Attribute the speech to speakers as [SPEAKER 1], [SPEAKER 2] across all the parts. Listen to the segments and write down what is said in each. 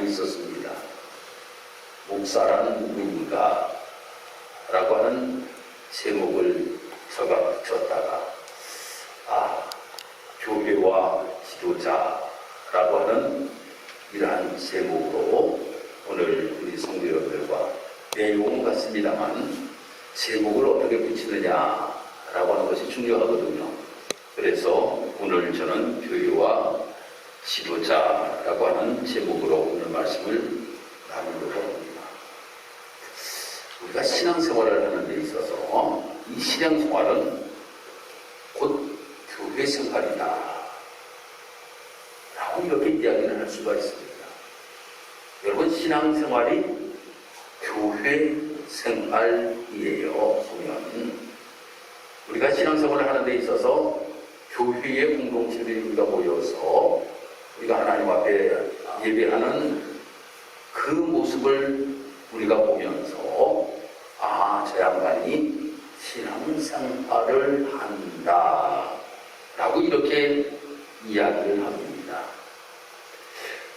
[SPEAKER 1] 있었습니다. 목사라는 누구인가? 라고 하는 제목을 제가 붙였다가 교회와 지도자라고 하는 이러한 제목으로 오늘 우리 성도 여러분들과 내용은 같습니다만 제목을 어떻게 붙이느냐라고 하는 것이 중요하거든요. 그래서 오늘 저는 교회와 지도자라고 하는 제목으로 오늘 말씀을 나누려고 합니다. 우리가 신앙생활을 하는 데 있어서 이 신앙생활은 곧 교회 생활이다 라고 이렇게 이야기를 할 수가 있습니다. 여러분, 신앙생활이 교회 생활이에요. 보면 우리가 신앙생활을 하는 데 있어서 교회의 공동체들이 우리가 모여서 우리가 하나님 앞에 예배하는 그 모습을 우리가 보면서 저 양반이 신앙생활을 한다 라고 이렇게 이야기를 합니다.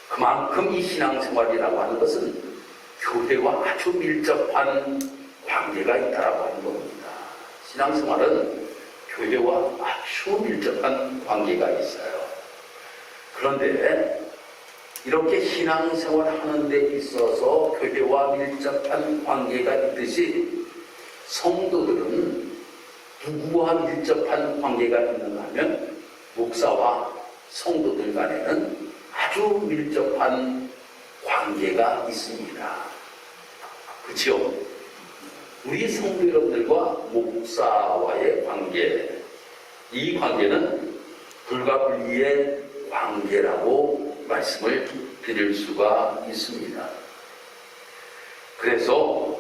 [SPEAKER 1] 그만큼 이 신앙생활이라고 하는 것은 교회와 아주 밀접한 관계가 있다라고 하는 겁니다. 신앙생활은 교회와 아주 밀접한 관계가 있어요. 그런데 이렇게 신앙생활 하는 데 있어서 교회와 밀접한 관계가 있듯이 성도들은 누구와 밀접한 관계가 있는가 하면 목사와 성도들 간에는 아주 밀접한 관계가 있습니다. 그렇죠? 우리 성도 여러분들과 목사와의 관계, 이 관계는 불가분리의 관계라고 말씀을 드릴 수가 있습니다. 그래서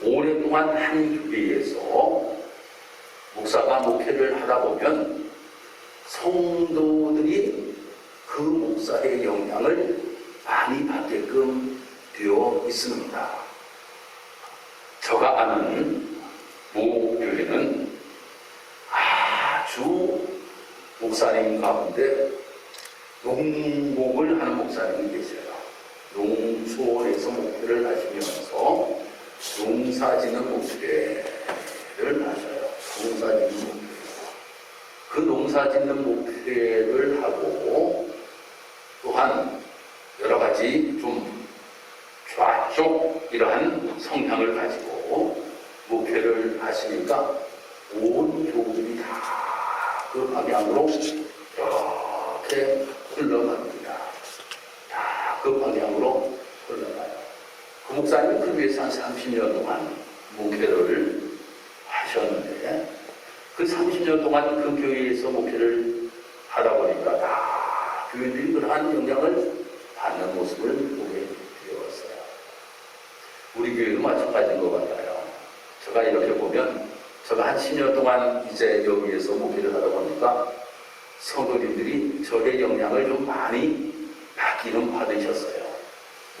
[SPEAKER 1] 오랫동안 한 교회에서 목사가 목회를 하다 보면 성도들이 그 목사의 영향을 많이 받게끔 되어 있습니다. 제가 아는 모 교회는 아주 목사님 가운데 농목을 하는 목사님이 계세요. 농촌에서 목회를 하시면서 농사짓는 목회를 하셔요. 농사짓는 목회. 그 농사짓는 목회를 하고 또한 여러 가지 좀 좌쪽 이러한 성향을 가지고 목회를 하시니까 온 교우들이 다 그 방향으로 이렇게 흘러갑니다. 다 그 방향으로 흘러가요. 그 목사님은 그 위에서 한 30년 동안 목회를 하셨는데 그 30년 동안 그 교회에서 목회를 하다 보니까 다 교회들이 그러한 영향을 받는 모습을 보게 되었어요. 우리 교회도 마찬가지인 것 같아요. 제가 이렇게 보면 제가 한 10년 동안 이제 여기에서 목회를 하다 보니까 성도님들이 저의 영향을 좀 많이 받기는 받으셨어요.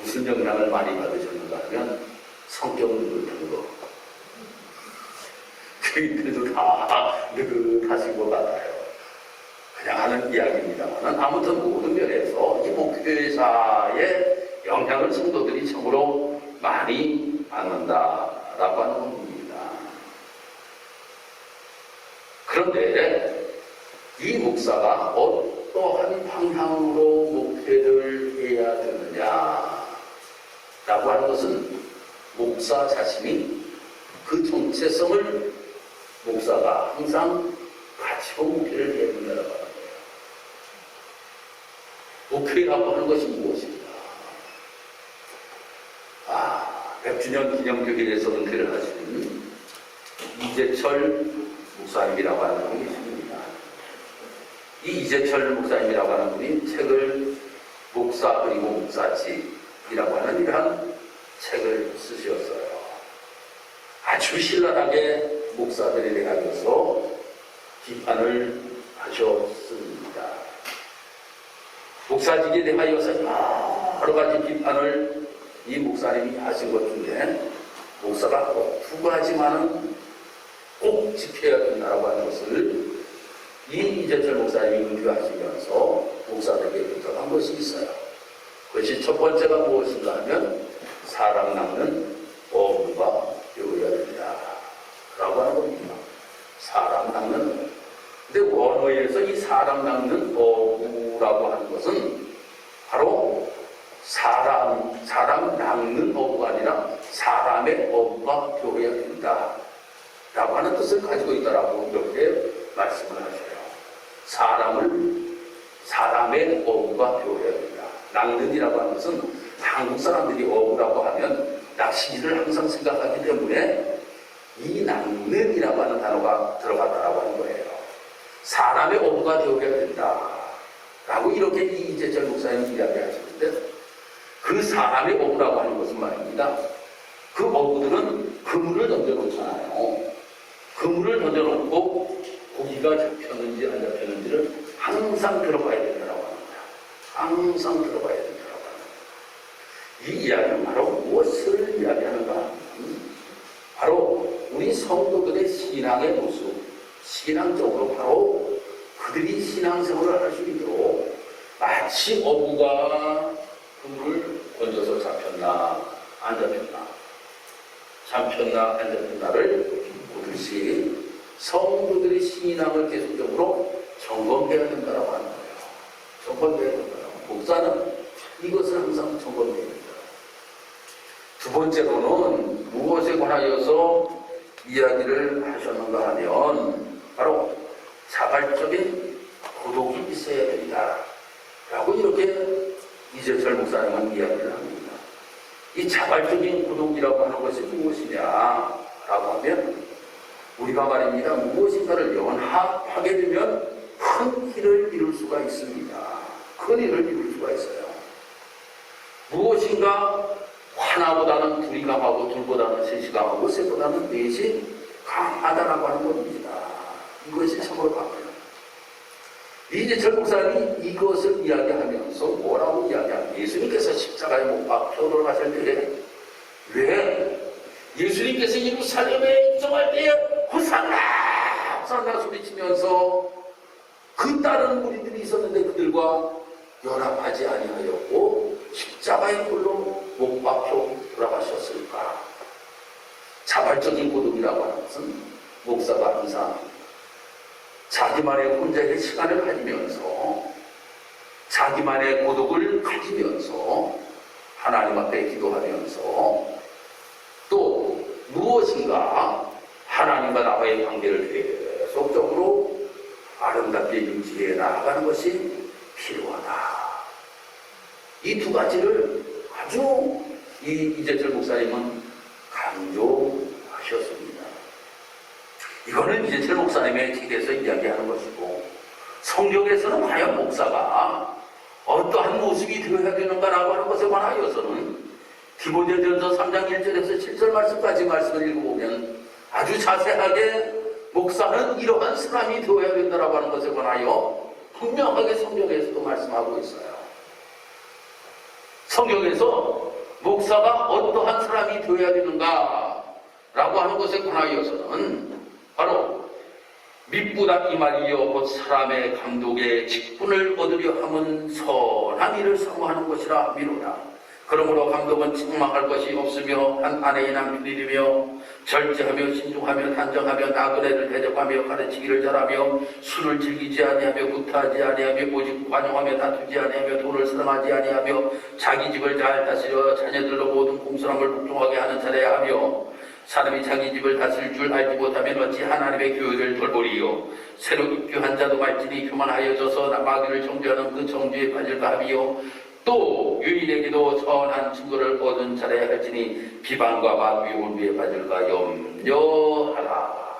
[SPEAKER 1] 무슨 영향을 많이 받으셨는가 하면 성격 느긋한 거. 교인들도 다 느긋하신 것 같아요. 그냥 하는 이야기입니다만 아무튼 모든 면에서 이 목회사의 영향을 성도들이 참으로 많이 받는다라고 하는 겁니다. 그런데 이 목사가 어떠한 방향으로 목회를 해야 되느냐라고 하는 것은 목사 자신이 그 정체성을 목사가 항상 가지고 목회를 해야 된다고 하는 거예요. 목회라고 하는 것이 무엇인가? 100주년 기념교회에서 은퇴를 하신 이재철 목사님이라고 하는 분이 있습니다. 이 이재철 목사님이라고 하는 분이 책을 목사 그리고 목사집이라고 하는 이러한 책을 쓰셨어요. 아주 신랄하게 목사들에 대하여서 비판을 하셨습니다. 목사직에 대하여서 여러 가지 비판을 이 목사님이 하신 것 중에 목사가 두 가지만은 꼭 지켜야 된다고 하는 것을 이 이재철 목사님이 은퇴하시면서 목사들에게 부탁한 것이 있어요. 그것이 첫 번째가 무엇인가 하면 사람 낚는 어부가 되어야 된다 라고 하는 겁니다. 사람 낚는, 근데 원어에서 이 사람 낚는 어부라고 하는 것은 바로 사람 낚는 어부가 아니라 사람의 어부가 되어야 된다 라고 하는 뜻을 가지고 있다라고 이렇게 말씀을 하셔요. 사람의 어부가 되어야 된다. 낚는이라고 하는 것은 한국 사람들이 어부라고 하면 낚시질을 항상 생각하기 때문에 이 낚는이라고 하는 단어가 들어갔다라고 하는 거예요. 사람의 어부가 되어야 된다 라고 이렇게 이재철 목사님이 이야기하시는데, 그 사람의 어부라고 하는 것은 말입니다, 그 어부들은 그물을 던져놓잖아요. 그물을 던져놓고 고기가 잡혔는지 안 잡혔는지를 항상 들어봐야 된다고 합니다. 항상 들어봐야 된다고 합니다. 이 이야기는 바로 무엇을 이야기하는가? 바로 우리 성도들의 신앙의 모습, 신앙적으로 바로 그들이 신앙생활을 할 수 있도록 마치 어부가 그물을 던져서 잡혔나 안 잡혔나를 보듯이 성도들의 신앙을 계속적으로 점검해야 된다고 하는 거예요. 점검해야 된다고. 목사는 이것을 항상 점검해야 된다. 두 번째로는 무엇에 관하여서 이야기를 하셨는가 하면 바로 자발적인 고독이 있어야 된다 라고 이렇게 이재철 목사님은 이야기를 합니다. 이 자발적인 고독이라고 하는 것이 무엇이냐 라고 하면, 우리가 말입니다, 무엇인가를 연합하게 되면 큰 일을 이룰 수가 있습니다. 큰 일을 이룰 수가 있어요. 무엇인가 하나보다는 둘이 강하고 둘보다는 셋이 강하고 셋보다는 넷이 강하다라고 하는 겁니다. 이것이 참으로 강해요. 이재철 목사님이 이것을 이야기하면서 뭐라고 이야기하면, 예수님께서 십자가에 못 박혀 돌아가실 때에 왜 예수님께서 예루살렘에 입성할 때에 호산나 호산나 소리치면서 그 다른 무리들이 있었는데 그들과 연합하지 아니하였고 십자가의 홀로 못 박혀 돌아가셨을까? 자발적인 고독이라고 하는 것은 목사가 항상 자기만의 혼자의 시간을 가지면서 자기만의 고독을 가지면서 하나님 앞에 기도하면서 또 무엇인가 하나님과 나와의 관계를 계속적으로 아름답게 유지해 나아가는 것이 필요하다. 이 두 가지를 아주 이재철 목사님은 강조하셨습니다. 이거는 이재철 목사님의 책에서 이야기하는 것이고, 성경에서는 과연 목사가 어떠한 모습이 되어야 되는가라고 하는 것에 관하여서는 디모데전서 3장 1절에서 7절 말씀까지 말씀을 읽어보면 아주 자세하게 목사는 이러한 사람이 되어야 된다라고 하는 것에 관하여 분명하게 성경에서도 말씀하고 있어요. 성경에서 목사가 어떠한 사람이 되어야 되는가라고 하는 것에 관하여서는 바로 밑보다 이 말이여 곧 사람의 감독의 직분을 얻으려 함은 선한 일을 사모하는 것이라 미루나. 그러므로 감독은 책망할 것이 없으며 한 아내의 남편이며 절제하며 신중하며 단정하며 나그네를 대접하며 가르치기를 잘하며 술을 즐기지 아니하며 구타하지 아니하며 오직 관용하며 다투지 아니하며 돈을 사랑하지 아니하며 자기 집을 잘 다스려 자녀들로 모든 공손함을 복종하게 하는 자라야 하며, 사람이 자기 집을 다스릴 줄 알지 못하면 어찌 하나님의 교회를 돌보리요. 새로 입교한 자도 말지니 교만하여져서 마귀를 정죄하는 그 정죄에 빠질까 하며, 또 유인에게도 선한 증거를 얻은 자라야 할지니 비방과 마귀의 온비에 빠질까 염려하라.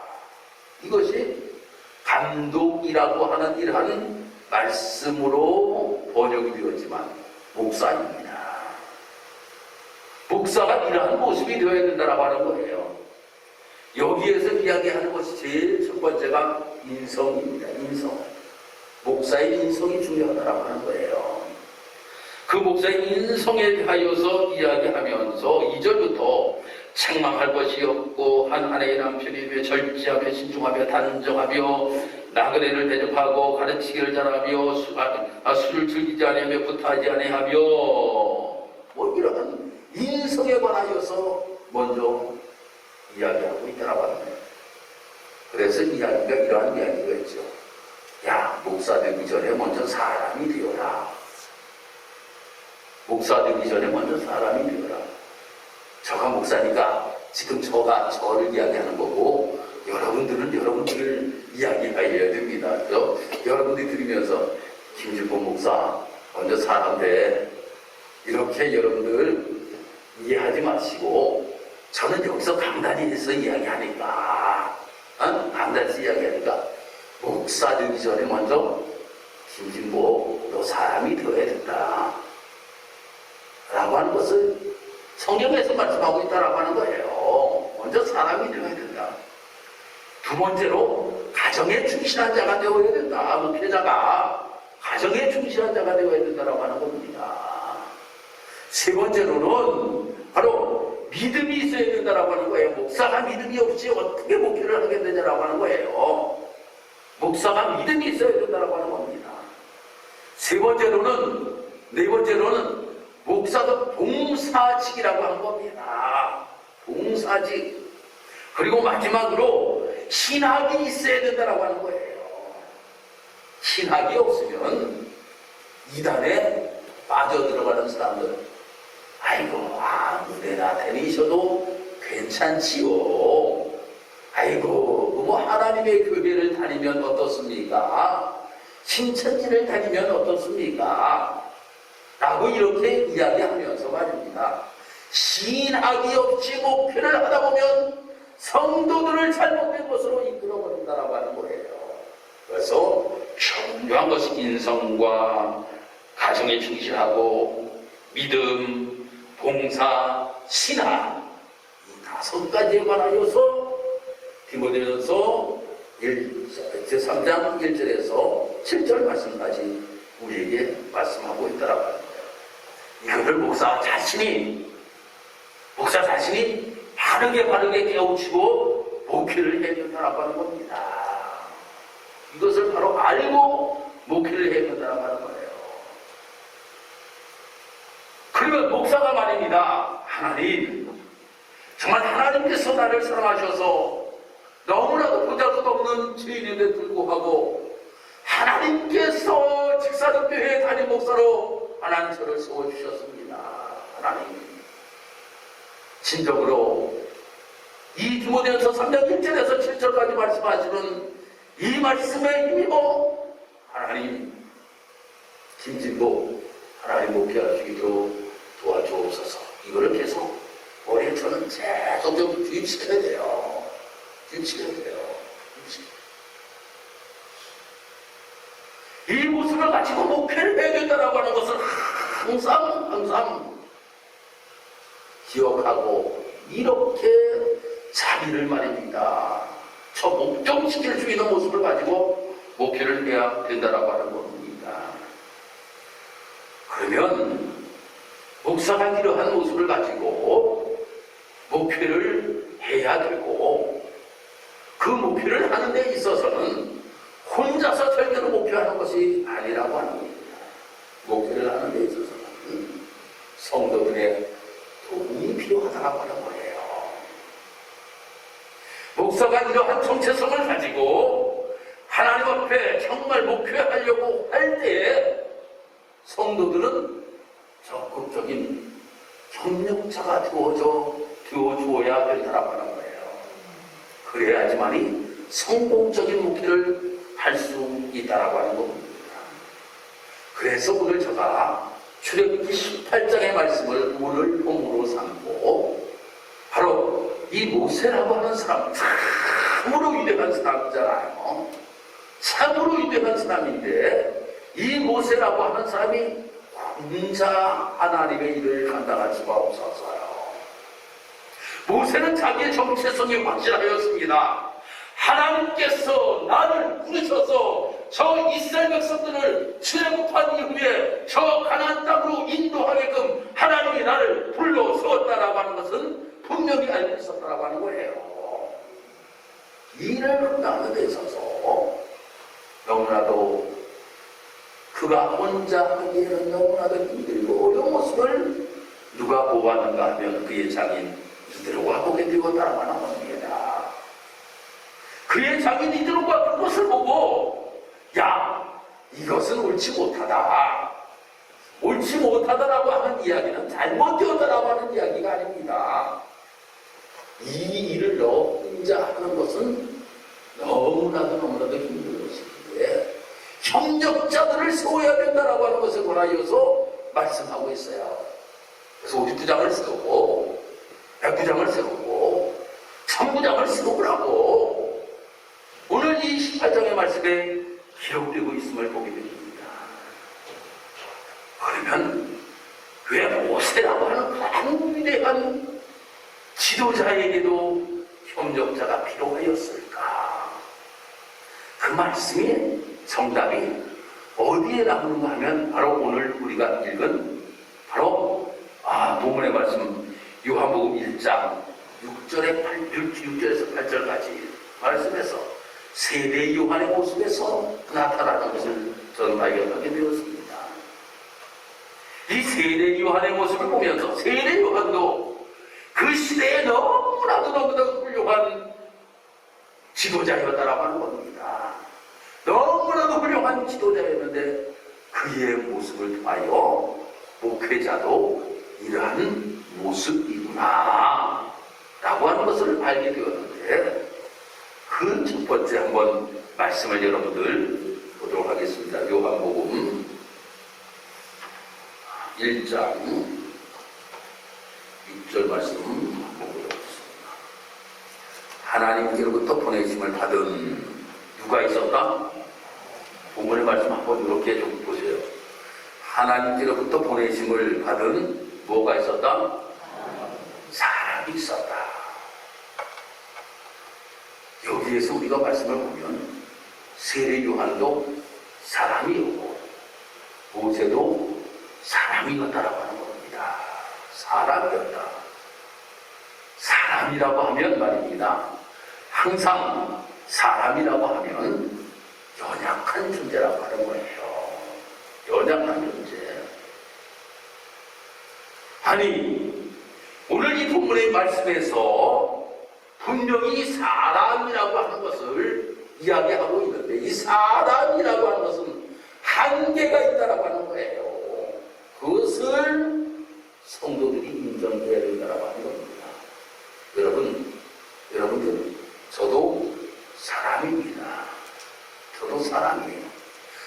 [SPEAKER 1] 이것이 감독이라고 하는 이러한 말씀으로 번역이 되었지만 목사입니다. 목사가 이러한 모습이 되어야 된다라고 하는 거예요. 여기에서 이야기하는 것이 제일 첫 번째가 인성입니다. 인성. 목사의 인성이 중요하다라고 하는 거예요. 그 목사의 인성에 대하여서 이야기하면서 2절부터 책망할 것이 없고 한 아내의 남편이며 절제하며 신중하며 단정하며 나그네를 대접하고 가르치기를 잘하며 술을 즐기지 아니하며 구타하지 아니하며 앞서서 먼저 이야기하고 있더라고 하는 거예요. 그래서 이야기가 이러한 이야기가 있죠. 야, 목사 되기 전에 먼저 사람이 되어라. 목사 되기 전에 먼저 사람이 되어라. 저가 목사니까 지금 저가 저를 이야기하는 거고, 여러분들은 여러분들을 이야기해야 됩니다. 여러분들이 들으면서 김진봉 목사 먼저 사람 돼. 이렇게 여러분들 이해하지 마시고, 저는 여기서 강단에서 이야기하니까, 강단에서 이야기하니까, 목사 되기 전에 먼저 김진봉 너 사람이 되어야 된다 라고 하는 것을 성경에서 말씀하고 있다라고 하는 거예요. 먼저 사람이 되어야 된다. 두 번째로 가정에 충실한 자가 되어야 된다. 목회자가 가정에 충실한 자가 되어야 된다라고 하는 겁니다. 세 번째로는 바로 믿음이 있어야 된다라고 하는 거예요. 목사가 믿음이 없이 어떻게 목회를 하겠느냐라고 하는 거예요. 목사가 믿음이 있어야 된다라고 하는 겁니다. 네 번째로는 목사가 봉사직이라고 하는 겁니다. 봉사직. 그리고 마지막으로 신학이 있어야 된다라고 하는 거예요. 신학이 없으면 이단에 빠져들어가는 사람들, 아이고, 무대나 다니셔도 괜찮지요. 아이고, 뭐 하나님의 교회를 다니면 어떻습니까? 신천지를 다니면 어떻습니까? 라고 이렇게 이야기하면서 말입니다. 신학이 없이 목회를 하다 보면 성도들을 잘못된 것으로 이끌어버린다라고 하는 거예요. 그래서 중요한 것이 인성과 가정에 충실하고 믿음, 봉사, 신학, 이 5가지에 관하여서 디모데전서 3장 1절에서 7절 말씀까지 우리에게 말씀하고 있다라고 하는 거예요. 이거를 목사 자신이 바르게 깨우치고 목회를 해야 된다라고 하는 겁니다. 이것을 바로 알고 목회를 해야 된다라고 하는 거예요. 그러면 목사가 말입니다. 정말 하나님께서 나를 사랑하셔서 너무나도 보잘것없는 죄인인데 불구하고 하나님께서 직사적교회 담임 목사로 하나님 저를 세워주셨습니다. 하나님 진정으로 이 디모데전서 3장 1절에서 7절까지 말씀하시는 이 말씀에 힘입어 하나님 김진보 하나님 목회하시기로 도와주옵소서. 이거를 계속 머리에 저는 계속 좀 주입시켜야 돼요. 이 모습을 가지고 목회를 해야 된다라고 하는 것을 항상 기억하고 이렇게 자기를 말입니다. 저 목적시킬 수 있는 모습을 가지고 목회를 해야 된다라고 하는 겁니다. 그러면 목사가 이러한 모습을 가지고 목회를 해야 되고 그 목회를 하는 데 있어서는 혼자서 절대로 목회하는 것이 아니라고 하는 겁니다. 목회를 하는 데 있어서는 성도들의 도움이 필요하다고 하는 거예요. 목사가 이러한 정체성을 가지고 하나님 앞에 정말 목회하려고 할 때 성도들은 적극적인 협력자가 되어주어야 된다고 하는 거예요. 그래야지만이 성공적인 목회를 할 수 있다라고 하는 겁니다. 그래서 오늘 제가 출애굽기 18장의 말씀을 오늘 본문으로 삼고 바로 이 모세라고 하는 사람 참으로 위대한 사람이잖아요. 참으로 위대한 사람인데 이 모세라고 하는 사람이 혼자 하나님의 일을 감당할 수가 없었어요. 모세는 자기의 정체성이 확실하였습니다. 하나님께서 나를 부르셔서 저 이스라엘 백성들을 출애굽한 이후에 저 가나안 땅으로 인도하게끔 하나님이 나를 불러 세웠다라고 하는 것은 분명히 알고 있었다라고 하는 거예요. 일을 감당하는 데 있어서 너무나도 그가 혼자 하기에는 너무나도 힘들고 어려운 모습을 누가 보았는가 하면 그의 장인 이드로가 보게 되었다라고 하는 겁니다. 그의 장인 이드로가 그것을 보고 야, 이것은 옳지 못하다. 옳지 못하다라고 하는 이야기는 잘못되었다라고 하는 이야기가 아닙니다. 이 일을 너 혼자 하는 것은 너무나도 힘든 것인데 협력자들을 세워야 된다라고 하는 것을 권하여서 말씀하고 있어요. 그래서 50부장을 세우고 100부장을 세우고 1000부장을 세우라고 오늘 이 18장의 말씀에 기록되고 있음을 보게 됩니다. 그러면 왜 모세라고 하는 가장 위대한 지도자에게도 협력자가 필요하였을까? 그 말씀이 정답이 어디에 나오는가 하면 바로 오늘 우리가 읽은 바로 본문의 말씀 요한복음 1장 6절에서 8절까지 말씀에서 세례 요한의 모습에서 나타나는 것을 저는 발견하게 되었습니다. 이 세례 요한의 모습을 보면서 세례 요한도 그 시대에 너무나도 훌륭한 지도자였다라고 하는 겁니다. 너무나도 훌륭한 지도자였는데 그의 모습을 통하여 목회자도 이러한 모습이구나 라고 하는 것을 알게 되었는데 그 첫 번째 한번 말씀을 여러분들 보도록 하겠습니다. 요한복음 1장 6절 말씀 보도록 하겠습니다. 하나님께로부터 보내심을 받은 누가 있었다? 본문의 말씀 한번 이렇게 좀 보세요. 하나님께로부터 보내심을 받은 뭐가 있었다? 사람이 있었다. 여기에서 우리가 말씀을 보면 세례 요한도 사람이었고 모세도 사람이었다라고 하는 겁니다. 사람이었다. 사람이라고 하면 말입니다. 항상 사람이라고 하면 연약한 존재라고 하는 거예요. 연약한 존재. 아니, 오늘 이 본문의 말씀에서 분명히 사람이라고 하는 것을 이야기하고 있는데 이 사람이라고 하는 것은 한계가 있다라고 하는 거예요. 그것을 성도들이 인정해야 된다라고 하는 겁니다. 여러분들, 저도 사람입니다. 저도 사람이에요.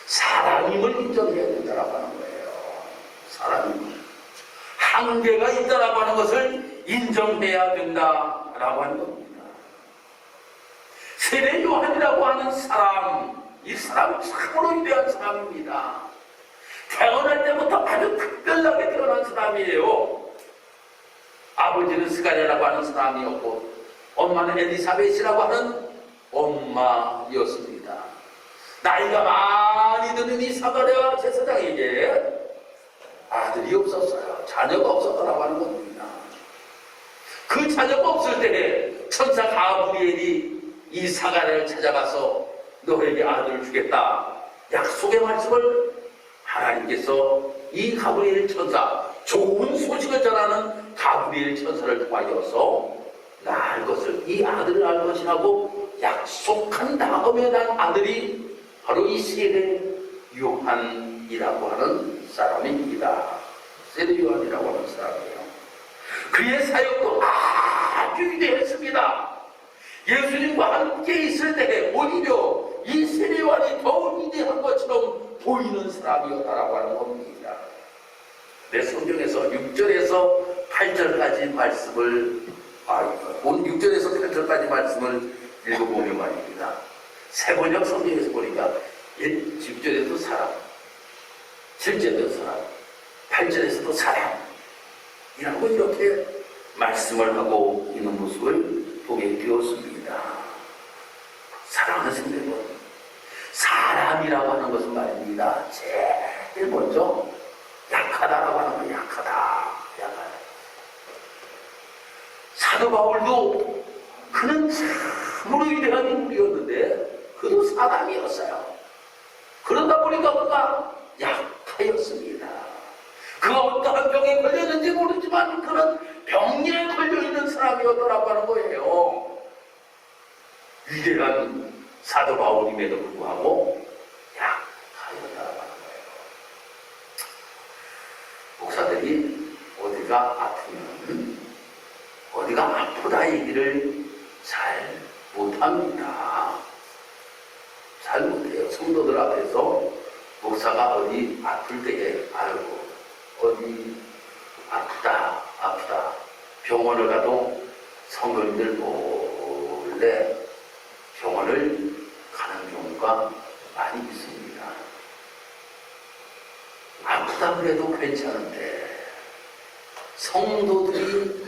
[SPEAKER 1] 사람임을 인정해야 된다라고 하는 거예요. 사람입니다. 한계가 있다라고 하는 것을 인정해야 된다라고 하는 겁니다. 세례 요한이라고 하는 사람, 이 사람은 참으로 위대한 사람입니다. 태어날 때부터 아주 특별하게 태어난 사람이에요. 아버지는 스가랴라고 하는 사람이었고 엄마는 엘리사벳이라고 하는 엄마였습니다. 나이가 많이 드는 이 스가랴 제사장에게 아들이 없었어요. 자녀가 없었다라고 하는 겁니다. 그 자녀가 없을 때 천사 가브리엘이 이 스가랴를 찾아가서 너에게 아들을 주겠다 약속의 말씀을 하나님께서 이 가브리엘 천사, 좋은 소식을 전하는 가브리엘 천사를 통하여서 낳을 것을, 이 아들을 낳을 것이라고 약속한 다음에 난 아들이 바로 이 세례 요한이라고 하는 사람입니다. 세례 요한이라고 하는 사람이에요. 그의 사역도 아주 위대했습니다. 예수님과 함께 있을 때 오히려 이 세례 요한이 더 위대한 것처럼 보이는 사람이었다라고 하는 겁니다. 내 성경에서 6절에서 8절까지 말씀을 6절에서 8절까지 말씀을 읽어보면 말입니다. 세번역 성경에서 보니까 6절에도 사람, 7절에도 사람, 8절에서도 사람이라고 이렇게 말씀을 하고 있는 모습을 보게 되었습니다. 사랑하는 성도님은 사람이라고 하는 것은 말입니다. 제일 먼저 약하다라고 하는 건 약하다. 사도 바울도 그는 참으로 위대한 인물이었는데 그도 사람이었어요. 그러다 보니까 그가 약하였습니다. 그 어떠한 병에 걸렸는지 모르지만 그런 병에 걸려있는 사람이었더라고 하는 거예요. 위대한 사도 바울임에도 불구하고 약하였다라고 하는 거예요. 목사들이 어디가 아프면 어디가 아프다 얘기를 잘 못합니다. 잘 못해요. 성도들 앞에서 목사가 어디 아플 때에 아이고 어디 아프다 병원을 가도 성도님들 몰래 병원을 가는 경우가 많이 있습니다. 아프다 그래도 괜찮은데 성도들이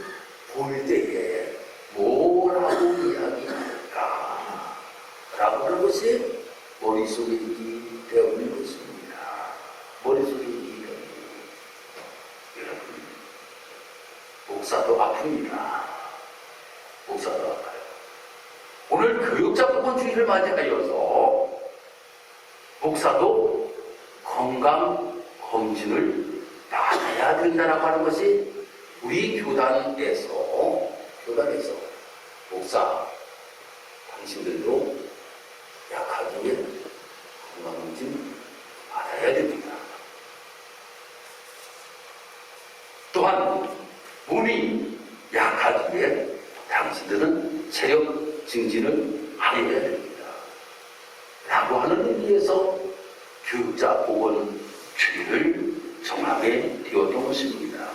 [SPEAKER 1] 볼 때에 뭐라고 이야기할까 라고 하는 것이 머릿속에 있기 때문인 것입니다. 머릿속에 있기 때문에 여러분 목사도 아픕니다. 목사도 아파요. 오늘 교육자복원주의를 맞이하여서 목사도 건강검진을 받아야 된다라고 하는 것이 우리 교단에서 목사 당신들도 약하기에 건강검진 받아야 됩니다. 또한 몸이 약하기에 당신들은 체력 증진을 하여야 됩니다. 라고 하는 의미에서 교육자 보건주의를 정함에 띄워둔 것입니다.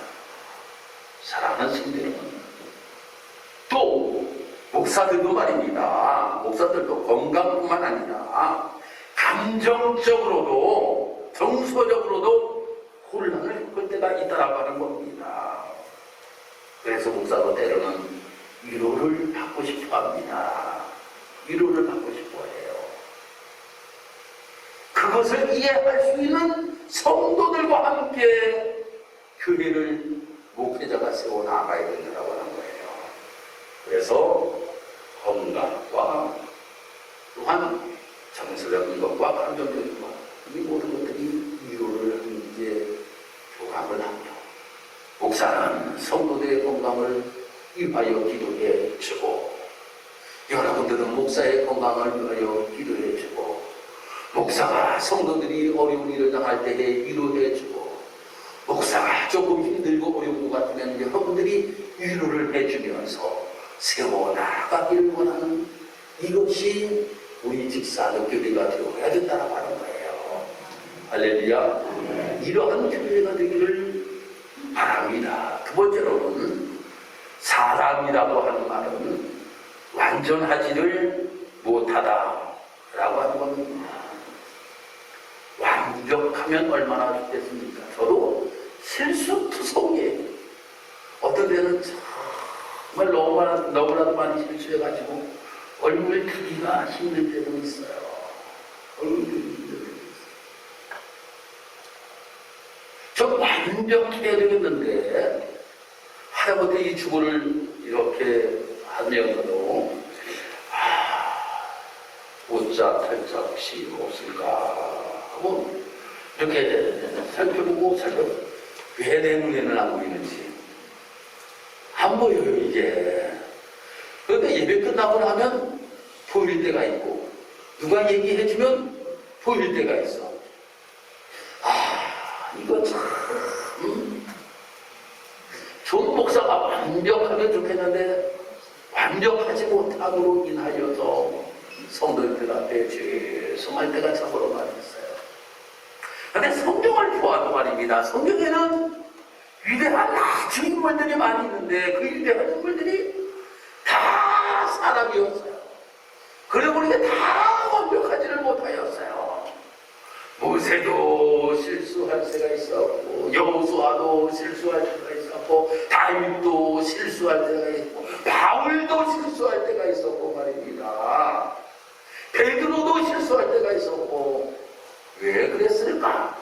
[SPEAKER 1] 사랑하는 성도 여러분, 또 목사들도 말입니다. 목사들도 건강뿐만 아니라 감정적으로도 정서적으로도 혼란을 겪을 때가 있다라고 하는 겁니다. 그래서 목사도 때로는 위로를 받고 싶어 합니다. 위로를 받고 싶어 해요. 그것을 이해할 수 있는 성도들과 함께 교회를 목회자가 세워 나가야 된다고 하는 거예요. 그래서 건강과 또한 정서적인 것과 감정적인 것, 이 모든 것들이 위로를 함께 교감을 하며 목사는 성도들의 건강을 위하여 기도해 주고 여러분들은 목사의 건강을 위하여 기도해 주고 목사가 성도들이 어려운 일을 당할 때에 위로해 주고 목사가 조금 힘들고 어려운 것 같으면 여러분들이 위로를 해주면서 세워나가기를 원하는 이것이 우리 직사도 교회가 되어야 된다고 하는 거예요. 할렐루야. 이러한 교회가 되기를 바랍니다. 두 번째로는 사람이라고 하는 말은 완전하지를 못하다 라고 하는 겁니다. 완벽하면 얼마나 좋겠습니까? 저도 실수투성이에요. 어떤 데는 정말 너무나도 많이 실수해가지고 얼굴 크기가 힘들 때도 있어요. 얼굴 크기 힘들 때도 있어요. 저 완벽해야 되겠는데 하다못해 이 주보를 이렇게 하면서도 옷자 탈자 혹시 없을까 하고 이렇게 살펴보고 왜 내 눈에는 안 보이는지 안 보여요 이게. 그런데 예배 끝나고 나면 보일 때가 있고 누가 얘기해주면 보일 때가 있어. 이거 참 좋은 목사가 완벽하면 좋겠는데 완벽하지 못함으로 인하여서 성도들 앞에 죄송할 때가 참으로 많이 있어요. 그런데 성경을 보아도 말입니다. 성경에는 위대한 아주 인물들이 많이 있는데 그 위대한 인물들이 다 사람이었어요. 그러고 보니까 다 완벽하지를 못하였어요. 모세도 실수할 때가 있었고 여호수아도 실수할 때가 있었고 다윗도 실수할 때가 있고 바울도 실수할 때가 있었고 말입니다. 베드로도 실수할 때가 있었고 왜 그랬을까?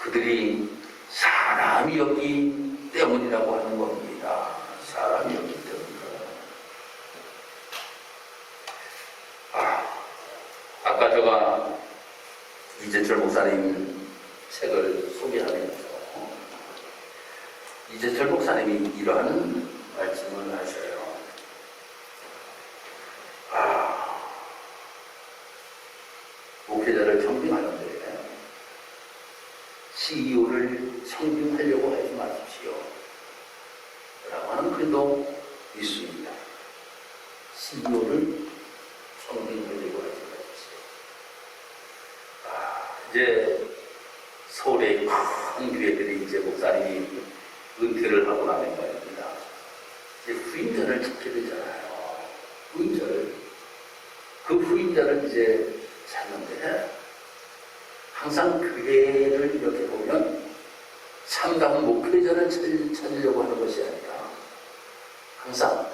[SPEAKER 1] 그들이 사람이었기 때문이라고 하는 겁니다. 사람이었기 때문이다. 아까 제가 이재철 목사님 책을 소개하면서 이재철 목사님이 이러한 말씀을 하셔요. 목회자를 청빙하는데 CEO를 청빙하려고 하지 마십시오 라고 하는 글도 있습니다. CEO를 청빙하려고 하지 마십시오. 이제 서울의 큰 교회들이 이제 목사님이 은퇴를 하고 나면 말입니다. 이제 후임자를 찾게 되잖아요. 후임자를. 그 후임자를 이제 찾는데 항상 교회를 이렇게 보면 참다운 목회자를 찾으려고 하는 것이 아니라 항상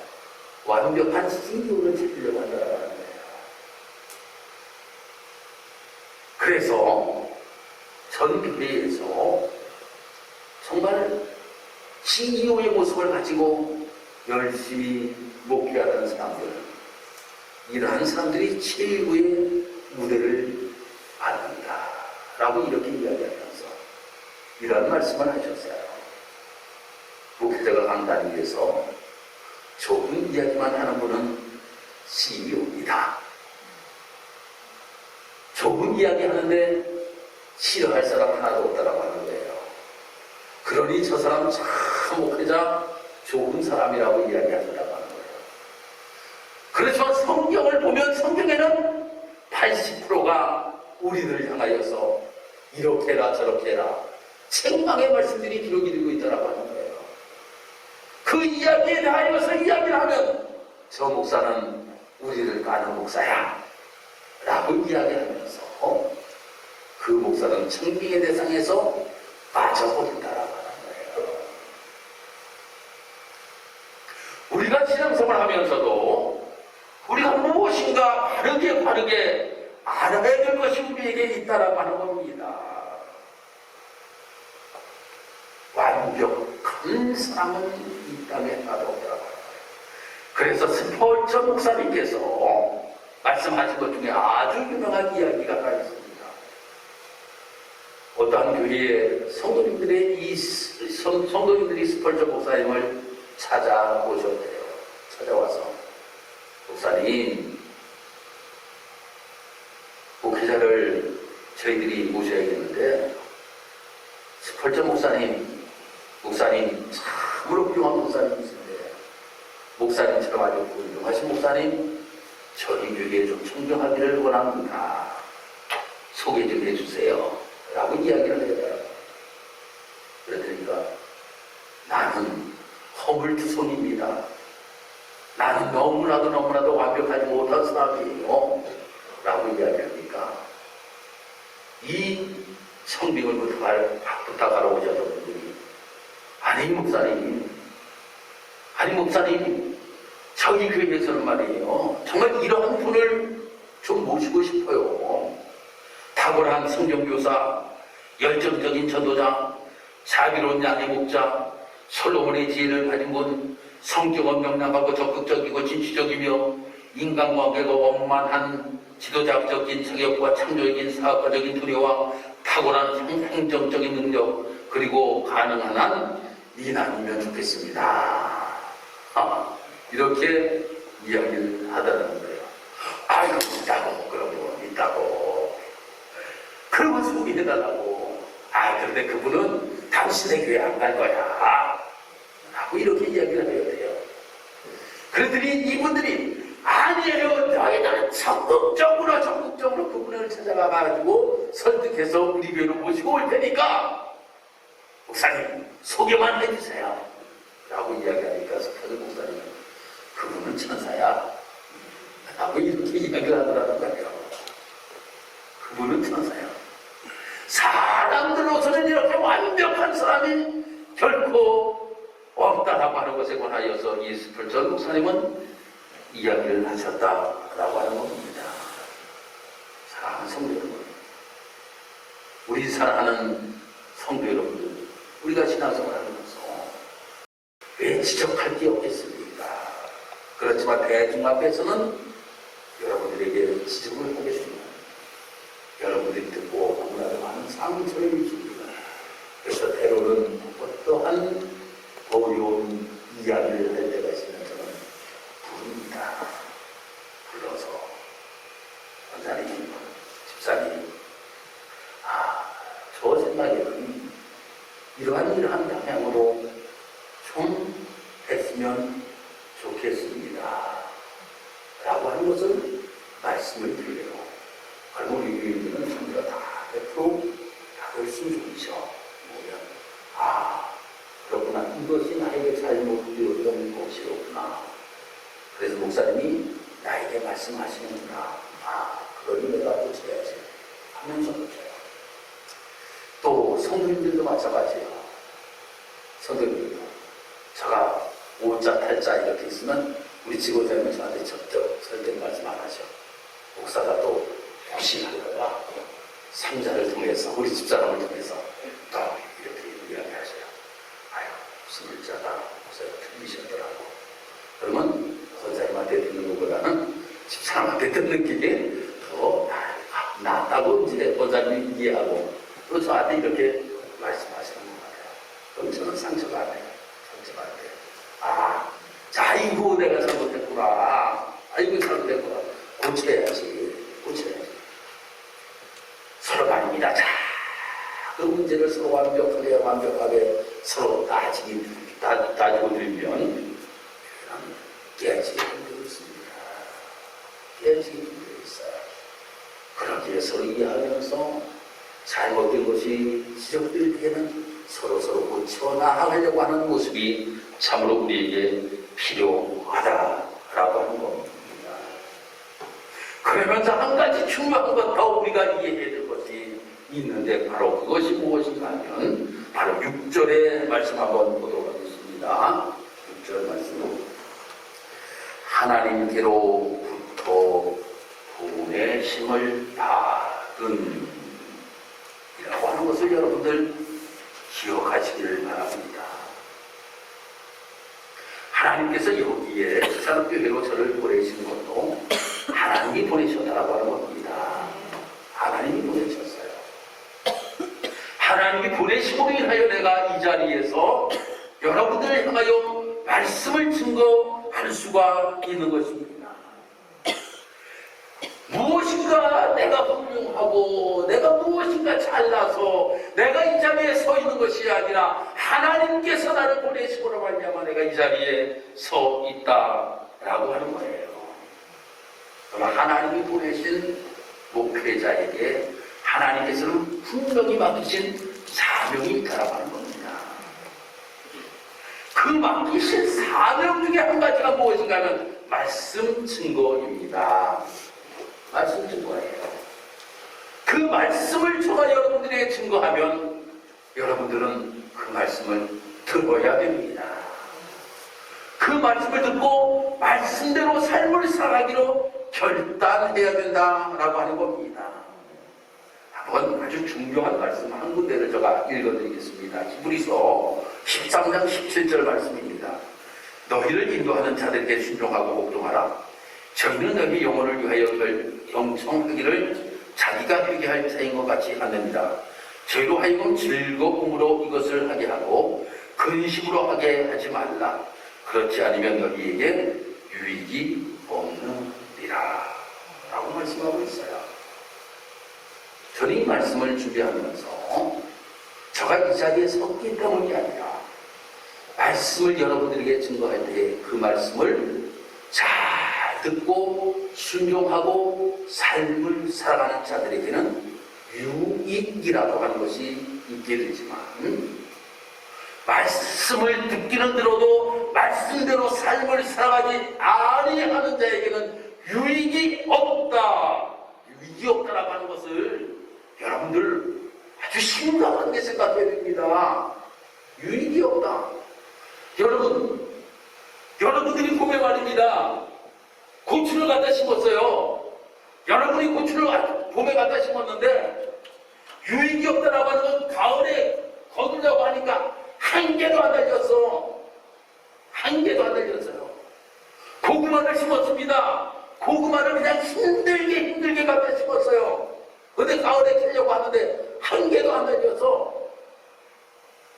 [SPEAKER 1] 완벽한 CEO를 찾으려고 한다는 거예요. 그래서 전 교회에서 정말 CEO의 모습을 가지고 열심히 목회하는 사람들, 이러한 사람들이 최고의 무대를 받는다 라고 이렇게 이야기하면서 이런 말씀을 하셨어요. 목회자가 강단을 위해서 좋은 이야기만 하는 분은 CEO입니다. 좋은 이야기 하는데 싫어할 사람 하나도 없다라고 하는 거예요. 그러니 저 사람 참 목회자 좋은 사람이라고 이야기하신다고 하는 거예요. 그렇지만 성경을 보면 성경에는 80%가 우리를 향하여서 이렇게 해라 저렇게 해라 책망의 말씀들이 기록이 되고 있다고 하는 거예요. 그 이야기에 대하여서 이야기를 하면 저 목사는 우리를 까는 목사야 라고 이야기하면서 그 목사는 청빙의 대상에서 빠져버린다라고 하는 거예요. 우리가 신앙생활을 하면서도 우리가 무엇인가 바르게 알아야 될 것이 우리에게 있다라고 하는 겁니다. 완벽한 사람은 이 땅에 따로 없다라고 하는 거예요. 그래서 스펄저 목사님께서 말씀하신 것 중에 아주 유명한 이야기가 하나 있습니다. 어떠한 교회에 성도님들이 스펄저 목사님을 찾아오셨대요. 찾아와서 목사님, 목회자를 저희들이 모셔야겠는데 스펄저 목사님 참으로 훌륭한 목사님이신데 목사님처럼 아주 훌륭하신 목사님 저희 교회에 좀 청정하기를 원합니다. 소개 좀 해주세요 라고 이야기를 해요. 그러니까 나는 허물투성입니다. 나는 너무나도 완벽하지 못한 사람이에요 라고 이야기하니까 이 청빙을 부탁하러 오셨던 분들이 아니 목사님 저희 교회에서는 말이에요 정말 이러한 분을 좀 모시고 싶어요. 탁월한 성경교사, 열정적인 전도자, 자비로운 양의 목자, 솔로몬의 지혜를 가진 분, 성격은 명랑하고 적극적이고 진취적이며 인간관계가 원만한 지도자적인 성격과 창조적인 사업가적인 두려와 탁월한 행정적인 능력 그리고 가능한 한 미남이면 좋겠습니다. 이렇게 이야기를 하다는 거예요. 아유 있다고 그런 거 있다고 그러면 소개해달라고. 그런데 그분은 당신의 교회 안 갈 거야 라고 이렇게 이야기를 해야 돼요. 그랬더니 이분들이 아니에요 너희들은 적극적으로 그분을 찾아가가지고 설득해서 우리 교회로 모시고 올 테니까 목사님 소개만 해주세요 라고 이야기하니까 스펄저 목사님은 그분은 천사야 라고 이렇게 이야기를 하더라는 거예요. 그분은 천사야. 사람들로서는 이렇게 완벽한 사람이 결코 없다라고 하는 것에 관하여서 이 스펄저 목사님은 이야기를 하셨다라고 하는 겁니다. 사랑하는 성도 여러분, 우리 사랑하는 성도 여러분들, 우리가 신앙생활을 하면서 왜 지적할 게 없겠습니까? 그렇지만 대중 앞에서는 여러분들에게 지적을 하겠습니다. 여러분들이 듣고 너무나도 많은 상처를 입습니다. 그래서 때로는 어떠한 그러한 방향으로 좀 했으면 좋겠습니다. 라고 하는 것을 말씀을 드려요. 그리고 우리 교인들은 성도가 다 100% 다 열심히 좋죠. 보면 그렇구나. 이것이 나에게 잘못되었던 것이었구나. 그래서 목사님이 나에게 말씀하시는구나. 그러니 내가 고쳐야지 하면서 고쳐요. 또 성도님들도 마찬가지예요. 성도님들도 제가 5자, 8자 이렇게 있으면 우리 지도자님은 저한테 적극 설득 말씀 안 하죠. 목사가 또 혹시 하다가 3자를 통해서 우리 집사람을 통해서 또 이렇게 이야기하셔요. 무슨 일자다 목사가 틀리셨더라고. 그러면 권사님한테 듣는 것보다는 집사람한테 듣는 게 더 낫다고 이제 권사님이 이해하고 또 저한테 이렇게 말씀하시는 것 같아요. 그럼 저는 상처가 안 돼요. 상처가 안 돼요. 자, 아이고 내가 잘못했구나. 아이고 잘못했구나. 고쳐야지. 서로가 아닙니다. 자, 그 문제를 서로 완벽하게 서로 따지고 들면 깨지게 힘들고 있습니다. 깨지게 힘들고 있어요. 그렇게 서로 이해하면서 잘못된 것이 지적될 때에는 서로 고쳐 나가려고 하는 모습이 참으로 우리에게 필요하다라고 하는 겁니다. 그러면서 한 가지 중요한 것 더 우리가 이해해야 될 것이 있는데 바로 그것이 무엇인가 하면 바로 6절의 말씀 한번 보도록 하겠습니다. 6절 말씀. 하나님께로부터 보내심을 받은 이라고 하는 것을 여러분들 기억하시기를 바랍니다. 하나님께서 여기에 산업교회로 저를 보내신 것도 하나님이 보내셨다라고 하는 겁니다. 하나님이 보내셨어요. 하나님이 보내심으로 인하여 내가 이 자리에서 여러분들을 향하여 말씀을 증거할 수가 있는 것입니다. 무엇인가 내가 훌륭하고 내가 무엇인가 잘나서 내가 이 자리에 서 있는 것이 아니라 하나님께서 나를 보내심으로 말미암아 내가 이 자리에 서 있다라고 하는 거예요. 그러나 하나님이 보내신 목회자에게 하나님께서는 분명히 맡기신 사명이 있다라고 하는 겁니다. 그 맡기신 사명 중에 한 가지가 무엇인가 하면 말씀 증거입니다. 말씀 증거예요. 그 말씀을 제가 여러분들에게 증거하면 여러분들은 그 말씀을 들어야 됩니다. 그 말씀을 듣고 말씀대로 삶을 살아가기로 결단해야 된다라고 하는 겁니다. 한번 아주 중요한 말씀 한 군데를 제가 읽어드리겠습니다. 히브리서 13장 17절 말씀입니다. 너희를 인도하는 자들에게 순종하고 복종하라. 저희는 너희 영혼을 위하여 경청하기를 자기가 회개할 자인 것 같이 하느니라. 저희로 하여금 즐거움으로 이것을 하게 하고 근심으로 하게 하지 말라. 그렇지 않으면 너희에게 유익이 없느니라 라고 말씀하고 있어요. 저는 이 말씀을 준비하면서 제가 이 자리에 섰기 때문이 아니라 말씀을 여러분들에게 증거할 때 그 말씀을 잘 듣고 순종하고 삶을 살아가는 자들에게는 유익이라고 하는 것이 있게 되지만 말씀을 듣기는 들어도 말씀대로 삶을 살아가지 아니하는 자에게는 유익이 없다. 유익이 없다라고 하는 것을 여러분들 아주 심각하게 생각해야 됩니다. 유익이 없다. 여러분들이 보면 말입니다. 고추를 갖다 심었어요. 여러분이 고추를 봄에 갖다 심었는데 유익이 없다라고 하는 건 가을에 거두려고 하니까 한 개도 안 달렸어. 한 개도 안 달렸어요. 고구마를 심었습니다. 고구마를 그냥 힘들게 갖다 심었어요. 근데 가을에 캐려고 하는데 한 개도 안 달려서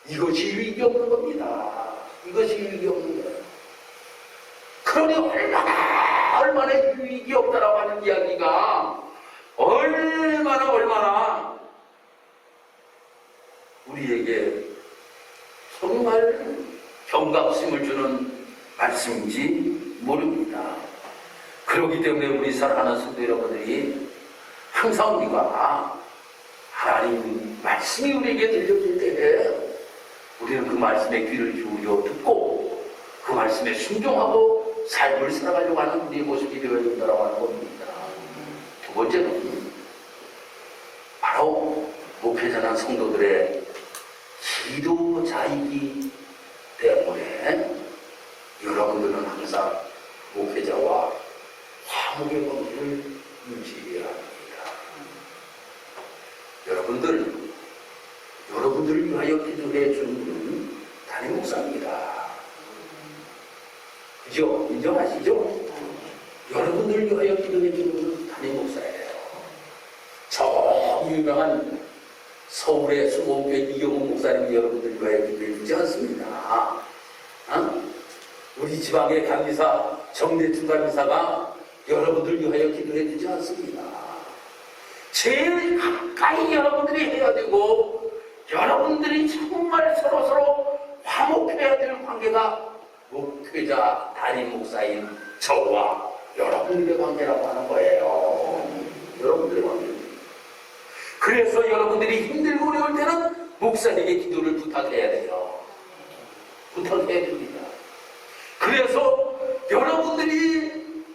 [SPEAKER 1] 이것이 유익이 없는 겁니다. 이것이 유익이 없는 거예요. 그러니 얼마나 유익이 없다라고 하는 이야기가 얼마나 우리에게 정말 경각심을 주는 말씀인지 모릅니다. 그렇기 때문에 우리 사랑하는 성도 여러분들이 항상 우리가 하나님 말씀이 우리에게 들려질 때에 우리는 그 말씀에 귀를 기울여 듣고 그 말씀에 순종하고 삶을 살아가려고 하는 우리의 모습이 되어야 된다고 하는 겁니다. 두 번째는 바로 목회자나 성도들의 기도자이기 때문에 여러분들은 항상 목회자와 화목의 관계를 유지해야 합니다. 여러분들을 위하여 기도해 주는 분은 담임 목사입니다. 그죠? 인정하시죠? 여러분들을 위하여 기도해 주는 분은 담임 목사예요. 저 유명한 서울의 수목교회 이경훈 목사님이 여러분들을 위하여 기도해 주지 않습니다. 우리 지방의 감리사 정대춘 감리사가 여러분들을 위하여 기도해 주지 않습니다. 제일 가까이 여러분들이 해야 되고 여러분들이 정말 서로 화목해야 될 관계가 목회자 담임 목사인 저와 여러분들의 관계라고 하는 거예요. 여러분들의 관계. 그래서 여러분들이 힘들고 어려울 때는 목사님에게 기도를 부탁해야 돼요. 부탁해야 됩니다. 그래서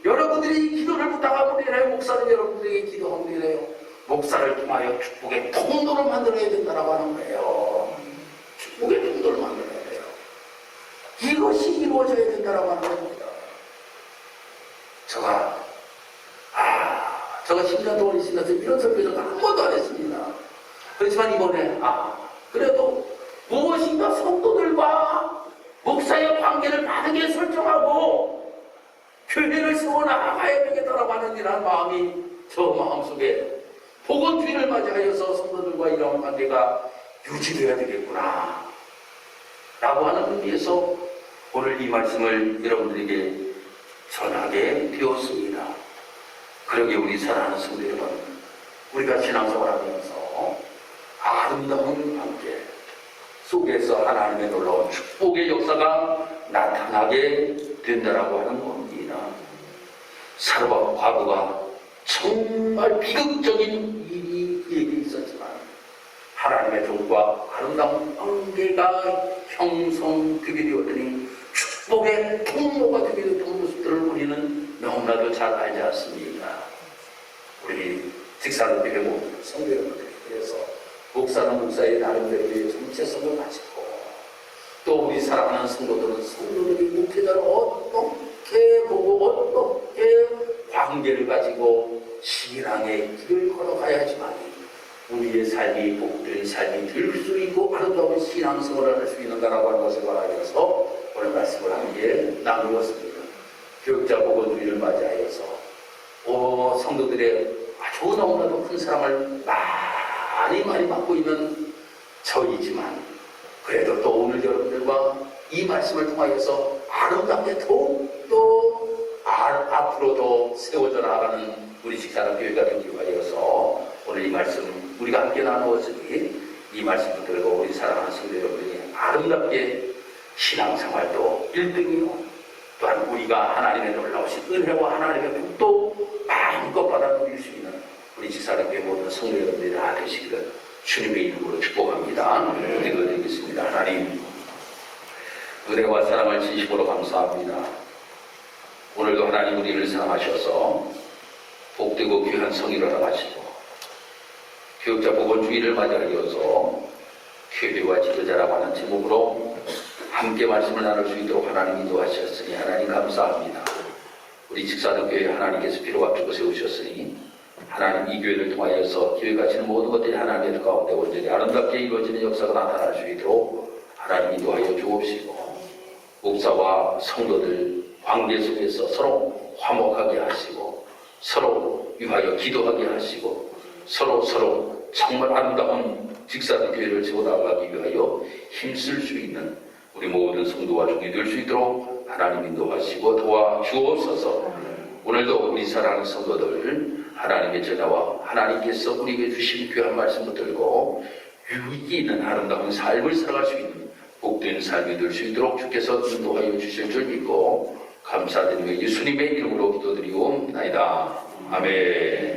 [SPEAKER 1] 여러분들이 기도를 부탁하고 이래요. 목사는 여러분들에게 기도하고 이래요. 목사를 통하여 축복의 통로를 만들어야 된다고 하는 거예요. 축복의 통로를 만들어야 돼요. 이것이 이루어져야 된다고 하는 겁니다. 제가 10년 동안 있으면서 이런 설교를 한 번도 안 했습니다. 그렇지만 이번에 그래도 무엇인가 성도들과 목사의 관계를 바르게 설정하고 교회를 세워나가야 되겠다라고 하는 이런 마음이 저 마음속에 복원주의를 맞이하여서 성도들과 이런 관계가 유지되어야 되겠구나 라고 하는 의미에서 오늘 이 말씀을 여러분들에게 전하게 되었습니다. 그러게 우리 사랑하는 성도 여러분, 우리가 신앙생활하면서 아름다운 관계 속에서 하나님의 놀라운 축복의 역사가 나타나게 된다라고 하는 겁니다. 사르밧 과부가 정말 비극적인 일이 그에게 있었지만 하나님의 종과 아름다운 관계가 형성되게 되었더니 축복의 통로가 되게 됐던 모습들을 우리는 너무나도 잘 알지 않습니까? 우리 직사를 배우고 성도 여러분들이 그래서 목사는 목사의 나름대로의 정체성을 가지고 또 우리 사랑하는 성도들이 목회자를 어떻게 보고 어떻게 관계를 가지고 신앙의 길을 걸어가야지만 우리의 삶이 복된 삶이 될 수 있고 아름다운 신앙생활을 할 수 있는가라고 하는 것을 말하면서 오늘 말씀을 함께 나누었습니다. 교육자 복원주의를 맞이하여서 성도들의 아주 너무나도 큰 사랑을 많이 받고 있는 저이지만 그래도 또 오늘 여러분들과 이 말씀을 통하여서 아름답게 더욱더 앞으로도 세워져 나가는 우리 직사랑교회가 되기 위하여서 오늘 이 말씀 우리가 함께 나누었으니 이 말씀 붙들고 우리 사랑하는 성도 여러분이 아름답게 신앙생활도 1등이요 또한 우리가 하나님의 놀라우신 은혜와 하나님의 복도 마음껏 받아 누릴 수 있는 우리 직사랑교회 모든 성도 여러분들이 다 되시기를 주님의 이름으로 축복합니다. 기도드리겠습니다. 하나님 은혜와 사랑을 진심으로 감사합니다. 오늘도 하나님 우리를 사랑하셔서 복되고 귀한 성의를 하시고 교육자 복원주의를 맞이하여서 교회와 지도자라고 하는 제목으로 함께 말씀을 나눌 수 있도록 하나님 인도하셨으니 하나님 감사합니다. 우리 직사등교회 하나님께서 필요가 앞두고 세우셨으니 하나님 이 교회를 통하여서 기회가 지는 모든 것들이 하나님의 뜻 가운데 온전히 아름답게 이루어지는 역사가 나타날 수 있도록 하나님 인도하여 주옵시고 목사와 성도들 관계 속에서 서로 화목하게 하시고 서로 위하여 기도하게 하시고 서로 정말 아름다운 직사등교회를 세워나가기 위하여 힘쓸 수 있는 우리 모든 성도와 종이 될 수 있도록 하나님 인도하시고 도와주옵소서. 오늘도 우리 사랑하는 성도들 하나님의 전하와 하나님께서 우리에게 주신 귀한 말씀 붙들고 유익이 있는 아름다운 삶을 살아갈 수 있는 복된 삶이 될 수 있도록 주께서 인도하여 주실 줄 믿고 감사드리며 예수님의 이름으로 기도드리옵나이다. 아멘.